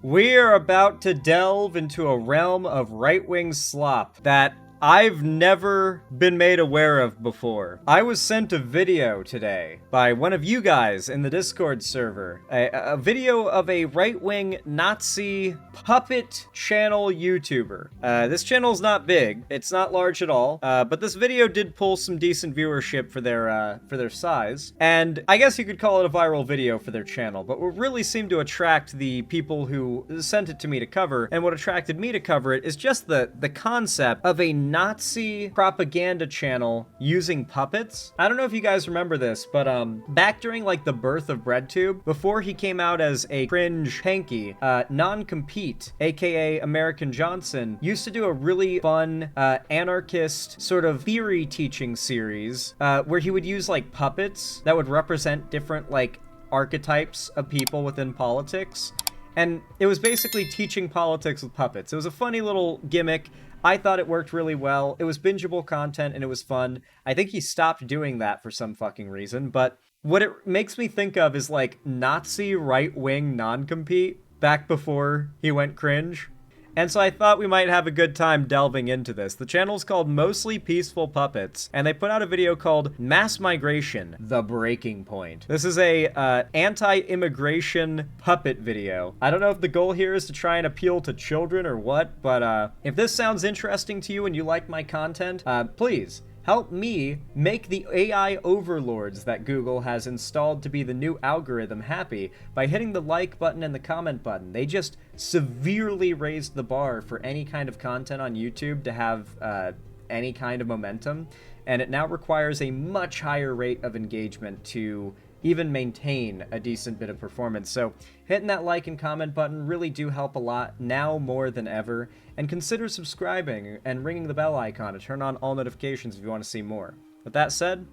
We're about to delve into a realm of right-wing slop that I've never been made aware of before. I was sent a video today by one of you guys in the Discord server, a video of a right-wing Nazi puppet channel YouTuber. This channel's not big, it's not large at all, but this video did pull some decent viewership for their size, and I guess you could call it a viral video for their channel, but what really seemed to attract the people who sent it to me to cover, and what attracted me to cover it, is just the concept of a Nazi propaganda channel using puppets. I don't know if you guys remember this, but back during like the birth of BreadTube, before he came out as a cringe hanky, Non-Compete, aka American Johnson, used to do a really fun anarchist sort of theory teaching series where he would use like puppets that would represent different like archetypes of people within politics. And it was basically teaching politics with puppets. It was a funny little gimmick. I thought it worked really well. It was bingeable content and it was fun. I think he stopped doing that for some fucking reason, but what it makes me think of is like Nazi right-wing non-compete back before he went cringe. And so I thought we might have a good time delving into this. The channel's called Mostly Peaceful Puppets, and they put out a video called Mass Migration, The Breaking Point. This is a anti-immigration puppet video. I don't know if the goal here is to try and appeal to children or what, but if this sounds interesting to you and you like my content, please help me make the AI overlords that Google has installed to be the new algorithm happy by hitting the like button and the comment button. They just severely raised the bar for any kind of content on YouTube to have any kind of momentum, and it now requires a much higher rate of engagement to even maintain a decent bit of performance. So hitting that like and comment button really do help a lot now more than ever, and consider subscribing and ringing the bell icon to turn on all notifications if you want to see more. With that said,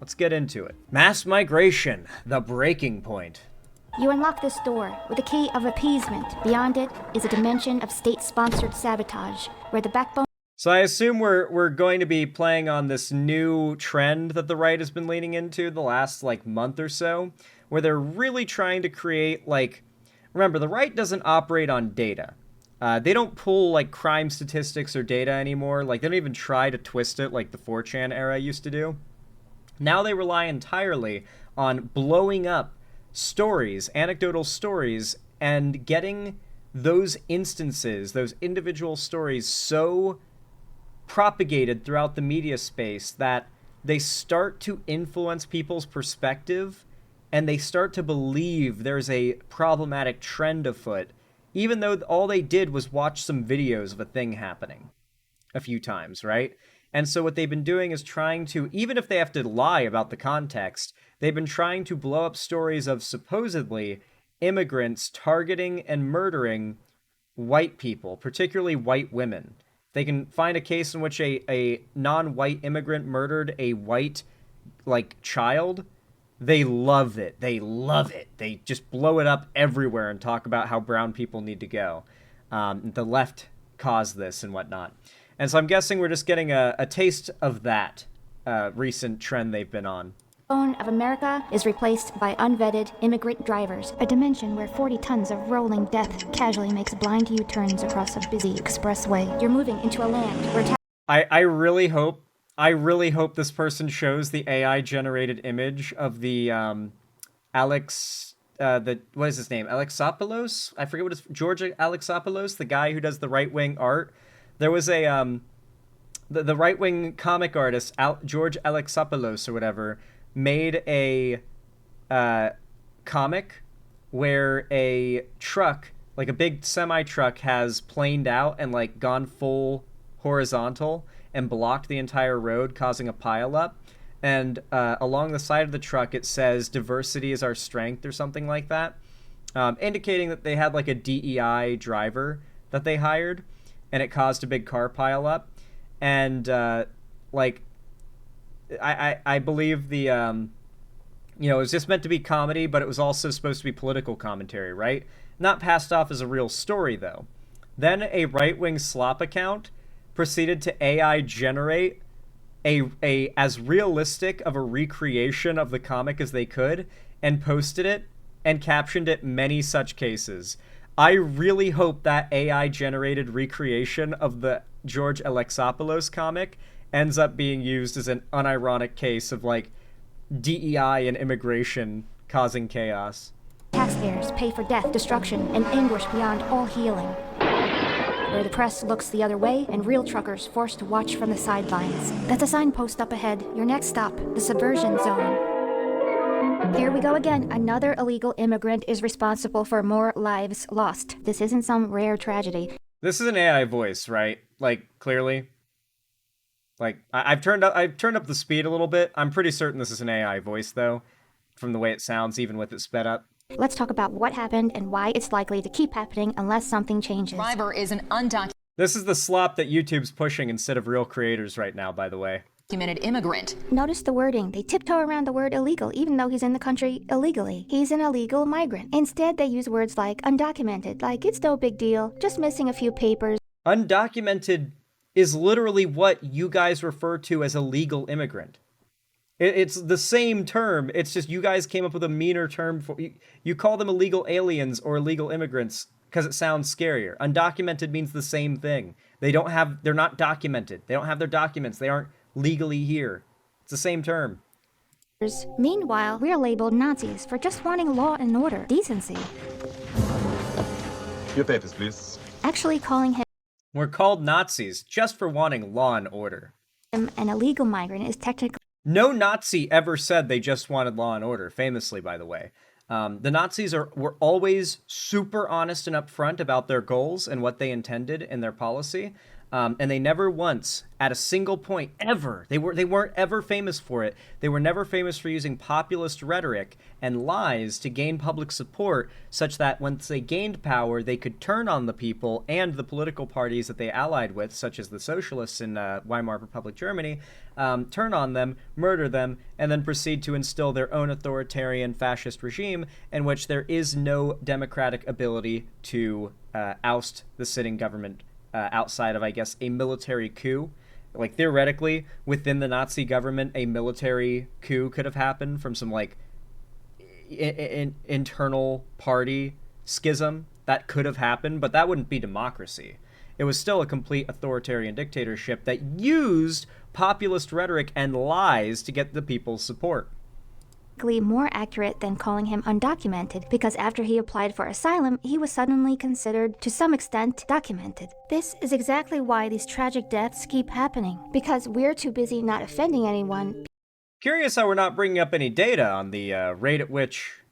let's get into it. Mass Migration, The Breaking Point. You unlock this door with a key of appeasement. Beyond it is a dimension of state-sponsored sabotage, where the backbone. So I assume we're going to be playing on this new trend that the right has been leaning into the last like month or so, where they're really trying to create like, remember, the right doesn't operate on data. They don't pull like crime statistics or data anymore. Like they don't even try to twist it like the 4chan era used to do. Now they rely entirely on blowing up stories, anecdotal stories, and getting those instances, those individual stories so propagated throughout the media space that they start to influence people's perspective and they start to believe there's a problematic trend afoot, even though all they did was watch some videos of a thing happening a few times, right? And so what they've been doing is trying to, even if they have to lie about the context, they've been trying to blow up stories of supposedly immigrants targeting and murdering white people, particularly white women. They can find a case in which a non-white immigrant murdered a white, like, child. They love it. They love it. They just blow it up everywhere and talk about how brown people need to go. The left caused this and whatnot. And so I'm guessing we're just getting a taste of that recent trend they've been on. Of America is replaced by unvetted immigrant drivers, a dimension where 40 tons of rolling death casually makes blind U-turns across a busy expressway. You're moving into a land where I really hope this person shows the AI generated image of the Alex what is his name? Alexopoulos? I forget what it's George Alexopoulos, the guy who does the right-wing art. There was a the right-wing comic artist George Alexopoulos or whatever made a comic where a truck, like a big semi-truck, has planed out and like gone full horizontal and blocked the entire road, causing a pileup. And along the side of the truck it says "diversity is our strength" or something like that, indicating that they had like a DEI driver that they hired, and it caused a big car pileup. And like I believe the, it was just meant to be comedy, but it was also supposed to be political commentary, right? Not passed off as a real story, though. Then a right-wing slop account proceeded to AI generate a as realistic of a recreation of the comic as they could, and posted it and captioned it "many such cases." I really hope that AI-generated recreation of the George Alexopoulos comic ends up being used as an unironic case of, like, DEI and immigration causing chaos. Taxpayers pay for death, destruction, and anguish beyond all healing. Where the press looks the other way and real truckers forced to watch from the sidelines. That's a signpost up ahead. Your next stop, the subversion zone. Here we go again. Another illegal immigrant is responsible for more lives lost. This isn't some rare tragedy. This is an AI voice, right? Like, clearly. Like, I've turned up the speed a little bit. I'm pretty certain this is an AI voice, though, from the way it sounds, even with it sped up. Let's talk about what happened and why it's likely to keep happening unless something changes. Driver is an undocumented This is the slop that YouTube's pushing instead of real creators right now, by the way. immigrant. Notice the wording. They tiptoe around the word illegal, even though he's in the country illegally. He's an illegal migrant. Instead, they use words like undocumented, like it's no big deal, just missing a few papers. Undocumented is literally what you guys refer to as a legal immigrant. It's the same term. It's just you guys came up with a meaner term for you call them illegal aliens or illegal immigrants because it sounds scarier. Undocumented means the same thing. They're not documented. They don't have their documents. They aren't legally here. It's the same term. Meanwhile, we're labeled Nazis for just wanting law and order, decency. Your papers, please. Actually calling him We're called Nazis just for wanting law and order. an illegal migrant is technically No Nazi ever said they just wanted law and order, famously, by the way. The Nazis were always super honest and upfront about their goals and what they intended in their policy. And they never once, at a single point, ever, they weren't ever famous for it. They were never famous for using populist rhetoric and lies to gain public support, such that once they gained power, they could turn on the people and the political parties that they allied with, such as the socialists in Weimar Republic Germany, turn on them, murder them, and then proceed to instill their own authoritarian fascist regime in which there is no democratic ability to oust the sitting government outside of, I guess, a military coup. Like, theoretically, within the Nazi government, a military coup could have happened from some, like, internal party schism. That could have happened, but that wouldn't be democracy. It was still a complete authoritarian dictatorship that used populist rhetoric and lies to get the people's support. more accurate than calling him undocumented, because after he applied for asylum, he was suddenly considered, to some extent, documented. This is exactly why these tragic deaths keep happening, because we're too busy not offending anyone. Curious how we're not bringing up any data on the rate at which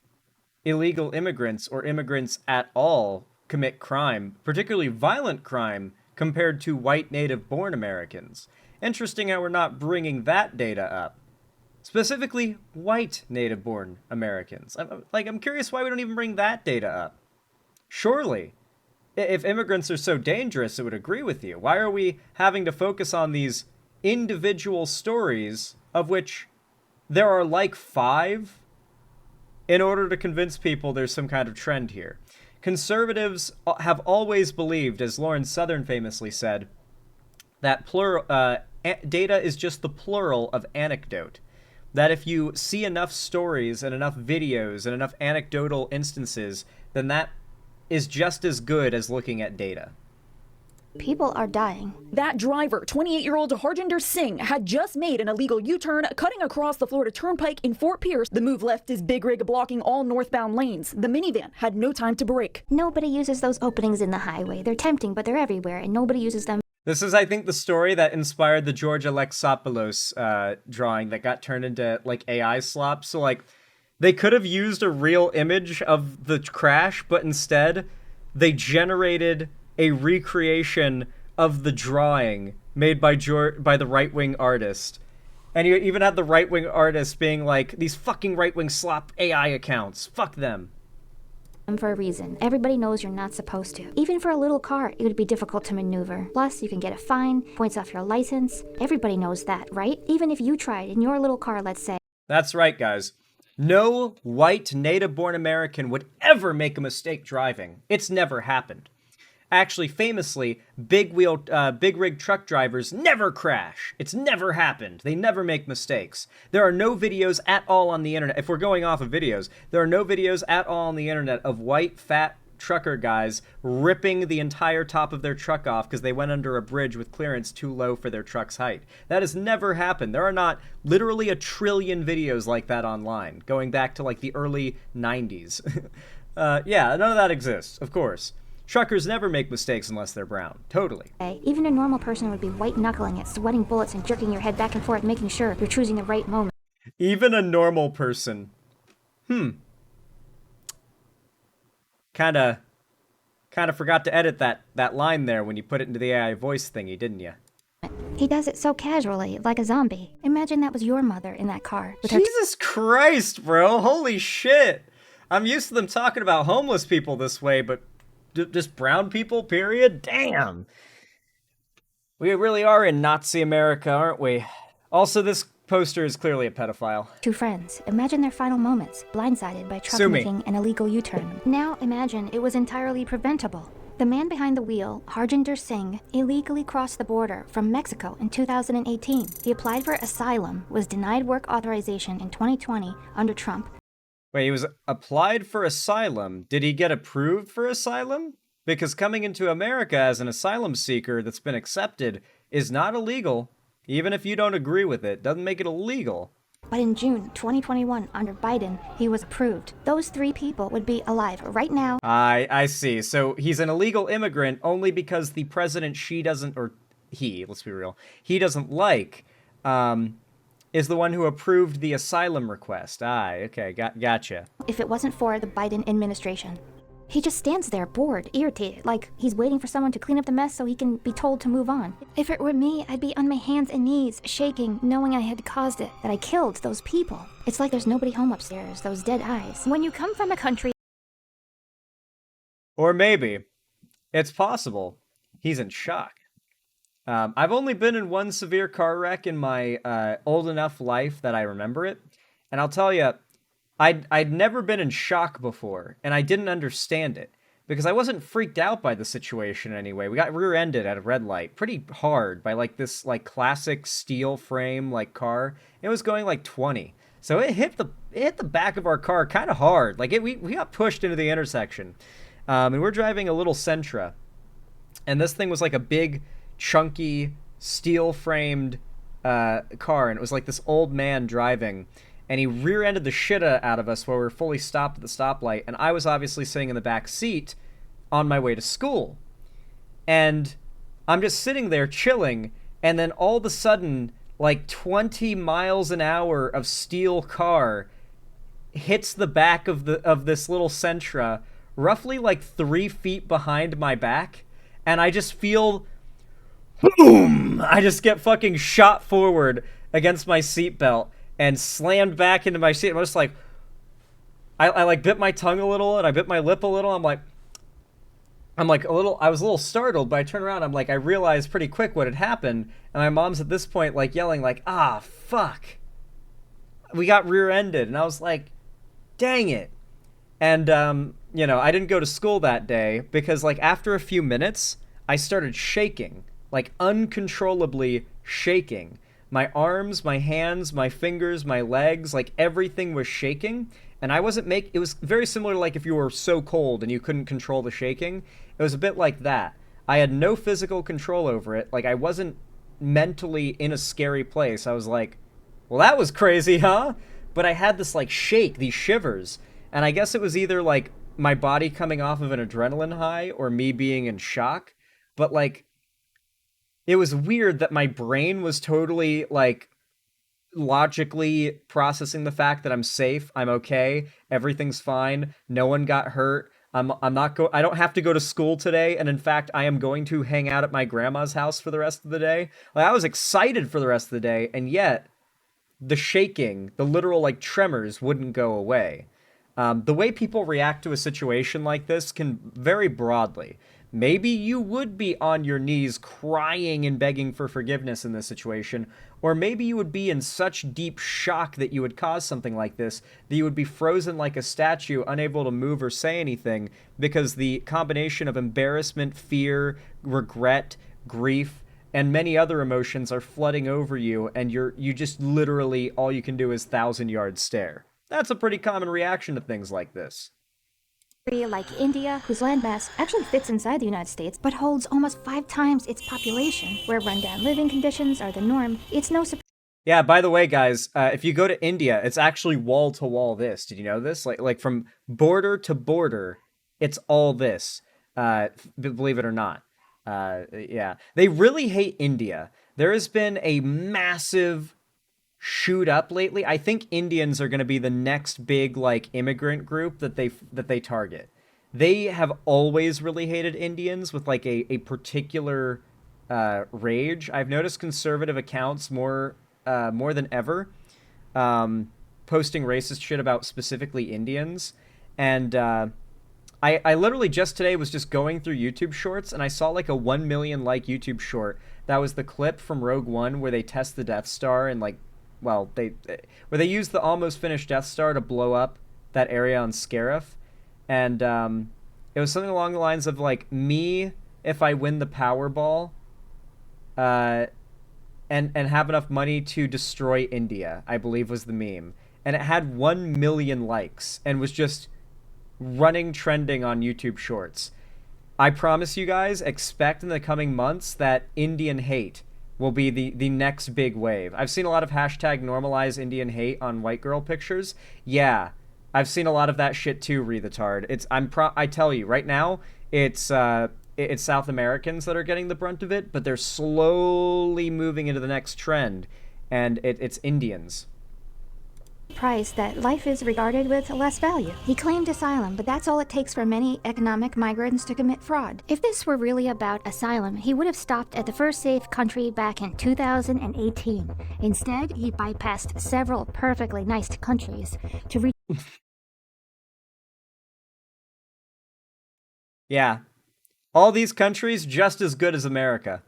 illegal immigrants or immigrants at all commit crime, particularly violent crime, compared to white native-born Americans. Interesting how we're not bringing that data up. Specifically, white native-born Americans. I'm curious why we don't even bring that data up. Surely, if immigrants are so dangerous, it would agree with you. Why are we having to focus on these individual stories, of which there are like 5, in order to convince people there's some kind of trend here? Conservatives have always believed, as Lauren Southern famously said, that data is just the plural of anecdote. That if you see enough stories and enough videos and enough anecdotal instances, then that is just as good as looking at data. People are dying. That driver, 28-year-old Harjinder Singh, had just made an illegal U-turn, cutting across the Florida Turnpike in Fort Pierce. The move left his big rig blocking all northbound lanes. The minivan had no time to brake. Nobody uses those openings in the highway. They're tempting, but they're everywhere, and nobody uses them. This is, I think, the story that inspired the George Alexopoulos drawing that got turned into, like, AI slop. So, like, they could have used a real image of the crash, but instead they generated a recreation of the drawing made by the right-wing artist. And you even had the right-wing artist being like, these fucking right-wing slop AI accounts, fuck them. For a reason. Everybody knows you're not supposed to. Even for a little car, it would be difficult to maneuver. Plus, you can get a fine, points off your license. Everybody knows that, right? Even if you tried in your little car, let's say. That's right, guys. No white native-born American would ever make a mistake driving. It's never happened. Actually, famously, big rig truck drivers never crash. It's never happened. They never make mistakes. There are no videos at all on the internet. If we're going off of videos, there are no videos at all on the internet of white, fat, trucker guys ripping the entire top of their truck off because they went under a bridge with clearance too low for their truck's height. That has never happened. There are not literally a trillion videos like that online, going back to like the early 90s. Yeah, none of that exists, of course. Truckers never make mistakes unless they're brown. Totally. Even a normal person would be white-knuckling it, sweating bullets and jerking your head back and forth, making sure you're choosing the right moment. Even a normal person. Kinda forgot to edit that line there when you put it into the AI voice thingy, didn't you? He does it so casually, like a zombie. Imagine that was your mother in that car. With her Jesus Christ, bro. Holy shit. I'm used to them talking about homeless people this way, but just brown people, period? Damn. We really are in Nazi America, aren't we? Also, this poster is clearly a pedophile. two friends. Imagine their final moments, blindsided by truck Sue me. making an illegal U-turn. Now imagine it was entirely preventable. The man behind the wheel, Harjinder Singh, illegally crossed the border from Mexico in 2018. He applied for asylum, was denied work authorization in 2020 under Trump. Wait, he was applied for asylum. Did he get approved for asylum? Because coming into America as an asylum seeker that's been accepted is not illegal. Even if you don't agree with it, doesn't make it illegal. But in June 2021, under Biden, he was approved. Those three people would be alive right now. I see. So he's an illegal immigrant only because the president let's be real, he doesn't like, is the one who approved the asylum request. Okay, gotcha. If it wasn't for the Biden administration. He just stands there, bored, irritated, like he's waiting for someone to clean up the mess so he can be told to move on. If it were me, I'd be on my hands and knees, shaking, knowing I had caused it, that I killed those people. It's like there's nobody home upstairs, those dead eyes. When you come from a country... Or maybe, it's possible, he's in shock. I've only been in one severe car wreck in my old enough life that I remember it, and I'll tell you, I'd never been in shock before, and I didn't understand it, because I wasn't freaked out by the situation anyway. We got rear-ended at a red light pretty hard by, like, this, like, classic steel frame, like, car. It was going, like, 20. So it hit the back of our car kind of hard. Like, we got pushed into the intersection. And we're driving a little Sentra, and this thing was, like, a big, chunky, steel-framed car, and it was, like, this old man driving, and he rear-ended the shit out of us while we were fully stopped at the stoplight, and I was obviously sitting in the back seat on my way to school. And I'm just sitting there chilling, and then all of a sudden, like 20 miles an hour of steel car hits the back of this little Sentra, roughly like 3 feet behind my back, and I just feel, boom! I just get fucking shot forward against my seatbelt, and slammed back into my seat. I was just like, I like bit my tongue a little, and I bit my lip a little. I was a little startled, but I turned around, I realized pretty quick what had happened, and my mom's at this point, like, yelling, like, fuck. We got rear-ended, and I was like, dang it. And, I didn't go to school that day, because, like, after a few minutes, I started shaking, like, uncontrollably shaking. My arms, my hands, my fingers, my legs, like everything was shaking, and I wasn't it was very similar to like if you were so cold and you couldn't control the shaking. It was a bit like that. I had no physical control over it. Like I wasn't mentally in a scary place. I was like, well, that was crazy, huh? But I had this like shake, these shivers, and I guess it was either like my body coming off of an adrenaline high or me being in shock, but like it was weird that my brain was totally, like, logically processing the fact that I'm safe, I'm okay, everything's fine, no one got hurt, I don't have to go to school today, and in fact, I am going to hang out at my grandma's house for the rest of the day. Like, I was excited for the rest of the day, and yet, the shaking, the literal, like, tremors wouldn't go away. The way people react to a situation like this can vary broadly. Maybe you would be on your knees crying and begging for forgiveness in this situation, or maybe you would be in such deep shock that you would cause something like this, that you would be frozen like a statue, unable to move or say anything, because the combination of embarrassment, fear, regret, grief, and many other emotions are flooding over you, and you just literally, all you can do is 1,000-yard stare. That's a pretty common reaction to things like this. like India, whose landmass actually fits inside the United States, but holds almost 5 times its population, where rundown living conditions are the norm, it's no surprise. Yeah, by the way, guys, if you go to India, it's actually wall to wall this. Did you know this? Like from border to border, it's all this. Believe it or not. Yeah. They really hate India. There has been a massive shoot up lately. I think Indians are going to be the next big like immigrant group that they target. They have always really hated Indians with like a particular rage. I've noticed conservative accounts more than ever posting racist shit about specifically Indians. And I literally just today was just going through YouTube shorts and I saw like a 1 million like YouTube short that was the clip from Rogue One where they test the Death Star and like, well, where they use the almost finished Death Star to blow up that area on Scarif. And it was something along the lines of like, me if I win the Powerball and have enough money to destroy India, I believe was the meme. And it had 1 million likes and was just running trending on YouTube Shorts. I promise you guys, expect in the coming months that Indian hate will be the next big wave. I've seen a lot of hashtag normalize Indian hate on white girl pictures. Yeah, I've seen a lot of that shit too, retard. I tell you, right now, it's South Americans that are getting the brunt of it, but they're slowly moving into the next trend, and it's Indians. Price that life is regarded with less value. He claimed asylum, but that's all it takes for many economic migrants to commit fraud. If this were really about asylum, he would have stopped at the first safe country back in 2018. Instead, he bypassed several perfectly nice countries to reach. Yeah. All these countries just as good as America.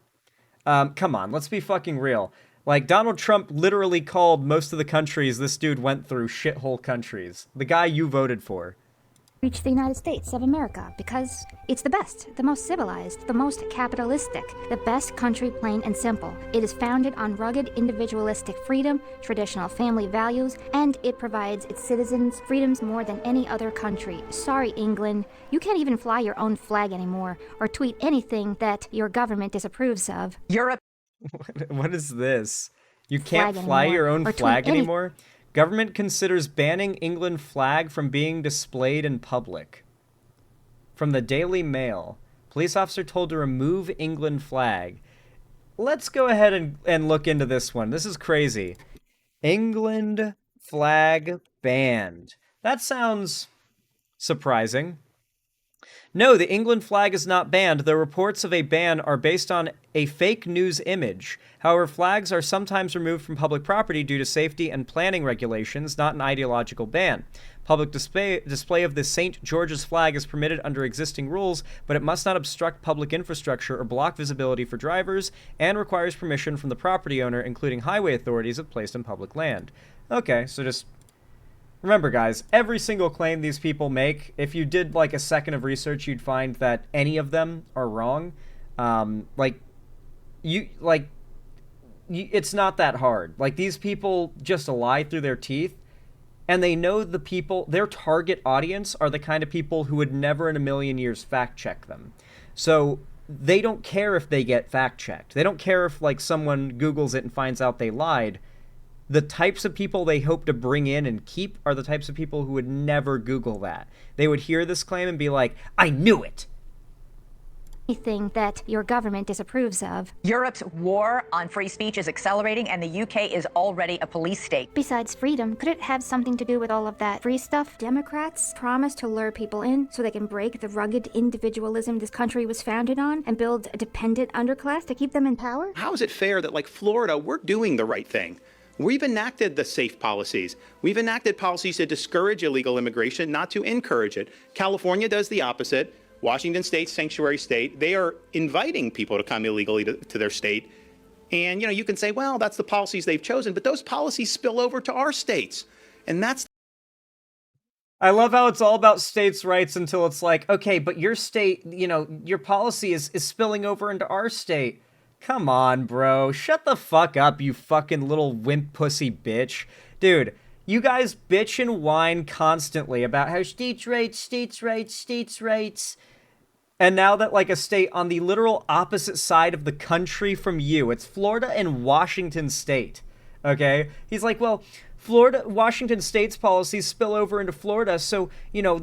Come on, let's be fucking real. Like, Donald Trump literally called most of the countries this dude went through shithole countries. The guy you voted for. Reach the United States of America because it's the best, the most civilized, the most capitalistic, the best country, plain and simple. It is founded on rugged individualistic freedom, traditional family values, and it provides its citizens freedoms more than any other country. Sorry, England, you can't even fly your own flag anymore or tweet anything that your government disapproves of. Europe. What is this? You can't fly your own flag anymore? Government considers banning England flag from being displayed in public. From the Daily Mail. Police officer told to remove England flag. Let's go ahead and look into this one. This is crazy. England flag banned. That sounds surprising. No, the England flag is not banned. The reports of a ban are based on a fake news image. However, flags are sometimes removed from public property due to safety and planning regulations, not an ideological ban. Public display of the St. George's flag is permitted under existing rules, but it must not obstruct public infrastructure or block visibility for drivers, and requires permission from the property owner, including highway authorities if placed on public land. Okay, so just remember, guys, every single claim these people make, if you did like a second of research, you'd find that any of them are wrong. It's not that hard. Like, these people just lie through their teeth, and they know the people, their target audience are the kind of people who would never in a million years fact check them. So they don't care if they get fact checked. They don't care if like someone Googles it and finds out they lied. The types of people they hope to bring in and keep are the types of people who would never Google that. They would hear this claim and be like, I knew it! Anything that your government disapproves of. Europe's war on free speech is accelerating, and the UK is already a police state. Besides freedom, could it have something to do with all of that free stuff? Democrats promise to lure people in so they can break the rugged individualism this country was founded on and build a dependent underclass to keep them in power? How is it fair that, like Florida, we're doing the right thing? We've enacted the safe policies. We've enacted policies to discourage illegal immigration, not to encourage it. California does the opposite. Washington State, sanctuary state, they are inviting people to come illegally to their state. And, you know, you can say, well, that's the policies they've chosen, but those policies spill over to our states. And that's... I love how it's all about states' rights until it's like, okay, but your state, you know, your policy is spilling over into our state. Come on, bro. Shut the fuck up, you fucking little wimp pussy bitch. Dude, You guys bitch and whine constantly about how states' rights. And now that, like, a state on the literal opposite side of the country from you, it's Florida and Washington State, okay? He's like, well, Washington State's policies spill over into Florida, so, you know,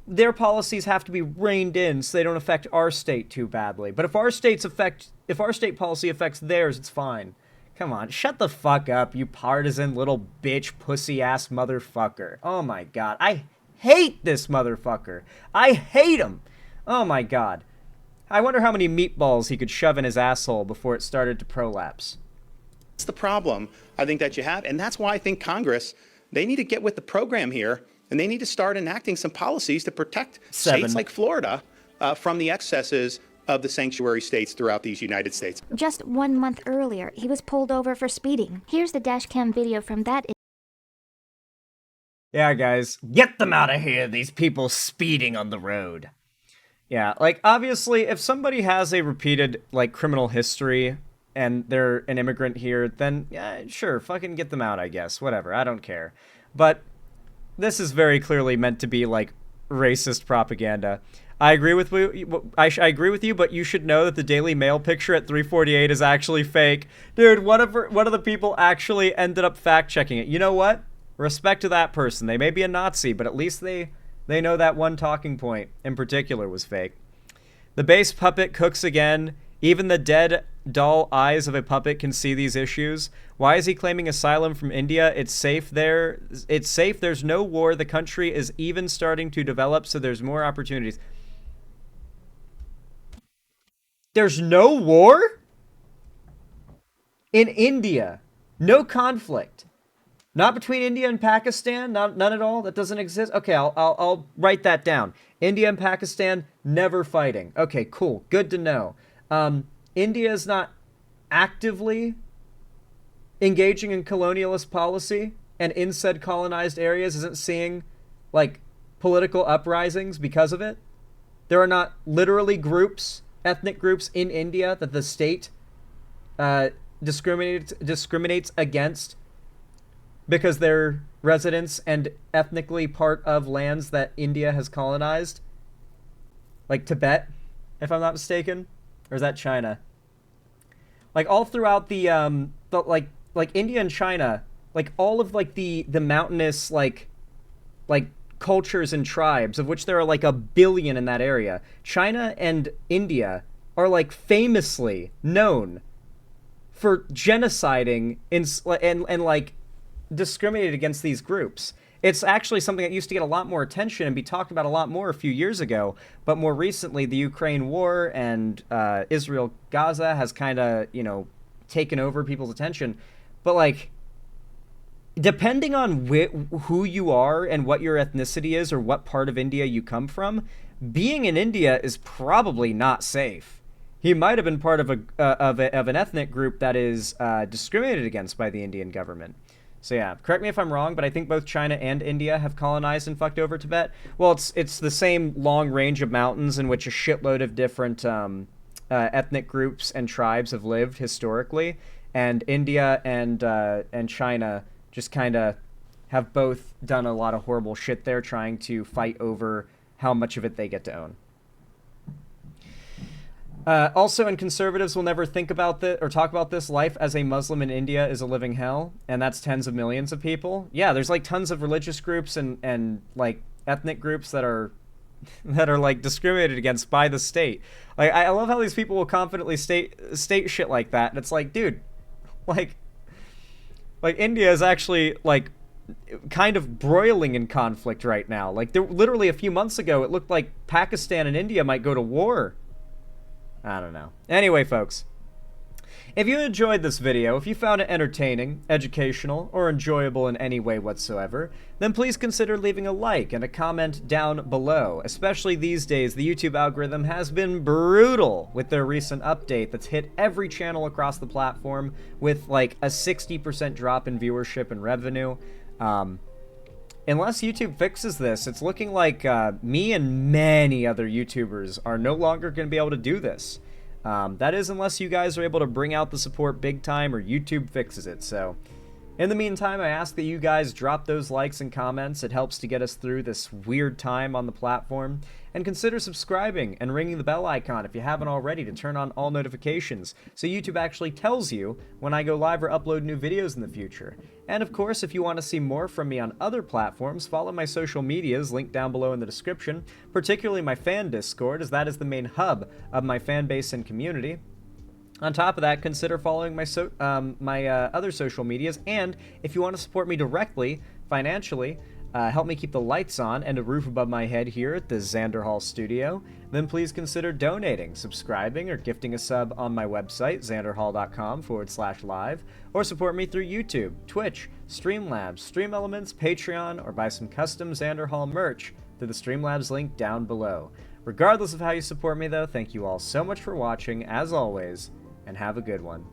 their policies have to be reined in so they don't affect our state too badly. But if our state policy affects theirs, it's fine. Come on, shut the fuck up, you partisan little bitch pussy-ass motherfucker. Oh my god, I hate this motherfucker. I hate him. Oh my god. I wonder how many meatballs he could shove in his asshole before it started to prolapse. That's the problem, I think, that you have. And that's why I think Congress, they need to get with the program here, and they need to start enacting some policies to protect states like Florida from the excesses of the sanctuary states throughout these United States. Just 1 month earlier, he was pulled over for speeding. Here's the dashcam video from that. Yeah, guys, get them out of here, these people speeding on the road. Yeah, like, obviously, if somebody has a repeated, like, criminal history and they're an immigrant here, then, yeah, sure, fucking get them out, I guess. Whatever, I don't care. But this is very clearly meant to be, like, racist propaganda. I agree with you. I agree with you, but you should know that the Daily Mail picture at 3:48 is actually fake. Dude, one of the people actually ended up fact-checking it. You know what? Respect to that person. They may be a Nazi, but at least they know that one talking point in particular was fake. The base puppet cooks again. Even the dead, dull eyes of a puppet can see these issues. Why is he claiming asylum from India? It's safe there. It's safe. There's no war. The country is even starting to develop, so there's more opportunities. There's no war? In India. No conflict. Not between India and Pakistan? None at all? That doesn't exist? Okay, I'll write that down. India and Pakistan, never fighting. Okay, cool. Good to know. India is not actively engaging in colonialist policy, and in said colonized areas isn't seeing, like, political uprisings because of it. There are not literally groups, ethnic groups in India that the state discriminates against because they're residents and ethnically part of lands that India has colonized. Like Tibet, if I'm not mistaken. Or is that China? Like, all throughout the India and China, like, all of, like, the mountainous, like cultures and tribes, of which there are, like, 1 billion in that area. China and India are, like, famously known for genociding and like, discriminated against these groups. It's actually something that used to get a lot more attention and be talked about a lot more a few years ago, but more recently, the Ukraine war and Israel-Gaza has kind of, you know, taken over people's attention. But, like, depending on who you are and what your ethnicity is or what part of India you come from, being in India is probably not safe. He might have been part of an ethnic group that is discriminated against by the Indian government. So yeah, correct me if I'm wrong, but I think both China and India have colonized and fucked over Tibet. Well, it's the same long range of mountains in which a shitload of different ethnic groups and tribes have lived historically, and India and China just kind of have both done a lot of horrible shit there, trying to fight over how much of it they get to own. Also, and conservatives will never think about this or talk about this. Life as a Muslim in India is a living hell, and that's tens of millions of people. Yeah, there's like tons of religious groups and like ethnic groups that are like discriminated against by the state. Like, I love how these people will confidently state shit like that, and it's like, dude, like India is actually like kind of broiling in conflict right now. Like, there literally a few months ago, it looked like Pakistan and India might go to war. I don't know. Anyway, folks, if you enjoyed this video, if you found it entertaining, educational, or enjoyable in any way whatsoever, then please consider leaving a like and a comment down below. Especially these days, the YouTube algorithm has been brutal with their recent update that's hit every channel across the platform with like a 60% drop in viewership and revenue. Unless YouTube fixes this, it's looking like me and many other YouTubers are no longer going to be able to do this. That is, unless you guys are able to bring out the support big time or YouTube fixes it. So, In the meantime, I ask that you guys drop those likes and comments. It helps to get us through this weird time on the platform. And consider subscribing and ringing the bell icon if you haven't already to turn on all notifications, so YouTube actually tells you when I go live or upload new videos in the future. And of course, if you want to see more from me on other platforms, follow my social medias linked down below in the description, particularly my fan Discord, as that is the main hub of my fan base and community. On top of that, consider following my other social medias, and if you want to support me directly, financially, help me keep the lights on and a roof above my head here at the Xander Hall studio, then please consider donating, subscribing, or gifting a sub on my website, xanderhall.com/live, or support me through YouTube, Twitch, Streamlabs, Stream Elements, Patreon, or buy some custom Xander Hall merch through the Streamlabs link down below. Regardless of how you support me though, thank you all so much for watching, as always, and have a good one.